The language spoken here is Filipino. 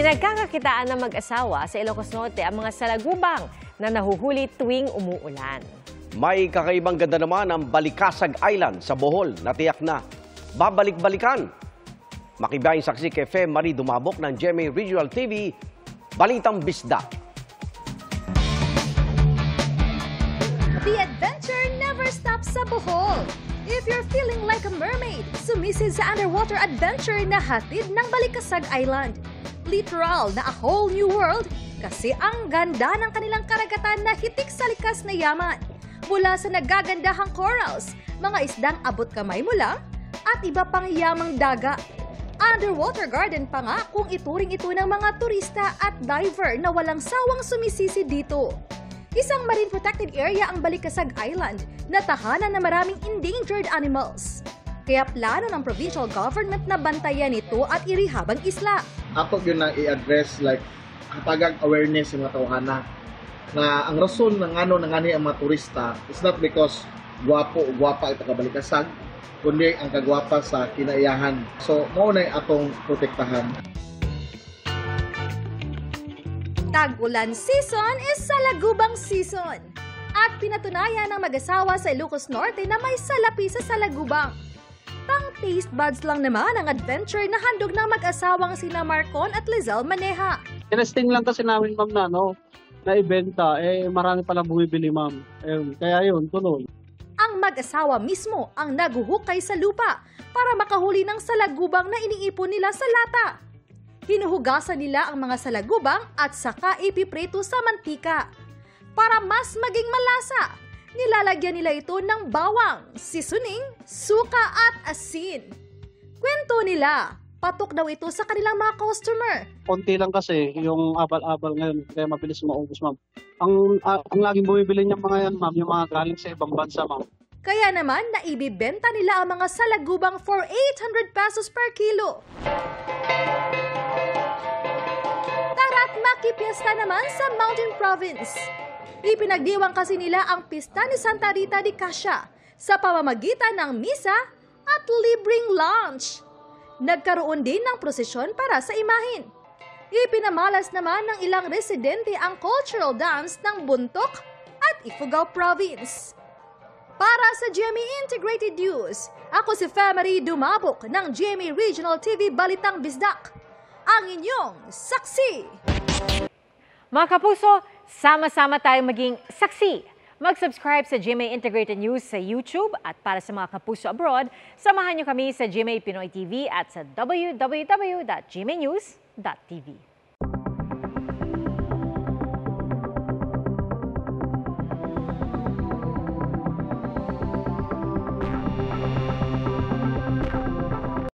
Pinagkakakitaan ng mag-asawa sa Ilocos Norte ang mga salagubang na nahuhuli tuwing umuulan. May kakaibang ganda naman ang Balikasag Island sa Bohol na tiyak na babalik-balikan. Makibiyahing saksi kay Fe Marie Dumabok ng GMA Regional TV, Balitang Bisda. The adventure never stops sa Bohol. If you're feeling like a mermaid, sumisid sa underwater adventure na hatid ng Balikasag Island. Literal na a whole new world kasi ang ganda ng kanilang karagatan na hitik sa likas na yaman. Mula sa nagagandahang corals, mga isdang abot kamay mo lang, at iba pang yamang daga. Underwater garden pa nga kung ituring ito ng mga turista at diver na walang sawang sumisisi dito. Isang marine protected area ang Balikasag Island na tahanan ng maraming endangered animals. Kaya plano ng provincial government na bantayan ito at irihabang isla. Ako yun na i-address like hatagang awareness sa mga tawhana na ang rason ng ano ang mga turista is not because guwapo o guwapa ito kabalikasag, kundi ang kagwapa sa kinaiyahan. So, maunay atong protektahan. Tag-ulan season is salagubang season. At pinatunayan ng mag-asawa sa Ilocos Norte na may salapi sa salagubang. Pang taste buds lang naman ang adventure na handog ng mag-asawang sina Marcon at Lizelle Maneja. Tinesting lang kasi namin, ma'am, na ibenta. Marami palang bumibili, ma'am. Kaya yun, tuloy. Ang mag-asawa mismo ang naguhukay sa lupa para makahuli ng salagubang na iniipon nila sa lata. Hinuhugasan nila ang mga salagubang at saka ipiprito sa mantika. Para mas maging malasa, nilalagyan nila ito ng bawang, seasoning, suka at asin. Kwento nila, patok daw ito sa kanilang mga customer. Konti lang kasi yung abal-abal ngayon, kaya mabilis maubos, ma'am. Ang laging bumibili niya mga yan, ma'am, yung mga galing sa ibang bansa, ma'am. Kaya naman, naibibenta nila ang mga salagubang for 800 pesos per kilo. Tara't makipiesta naman sa Mountain Province. Ipinagdiwang kasi nila ang pista ni Santa Rita de Casia sa pamamagitan ng misa at libreng lunch. Nagkaroon din ng prosesyon para sa imahin. Ipinamalas naman ng ilang residente ang cultural dance ng Buntok at Ifugao Province. Para sa GMA Integrated News, ako si Fe Marie Dumabok ng GMA Regional TV Balitang Bisdak, ang inyong saksi. Mga kapuso, sama-sama tayong maging saksi. Mag-subscribe sa GMA Integrated News sa YouTube at para sa mga kapuso abroad, samahan niyo kami sa GMA Pinoy TV at sa www.gmanews.tv.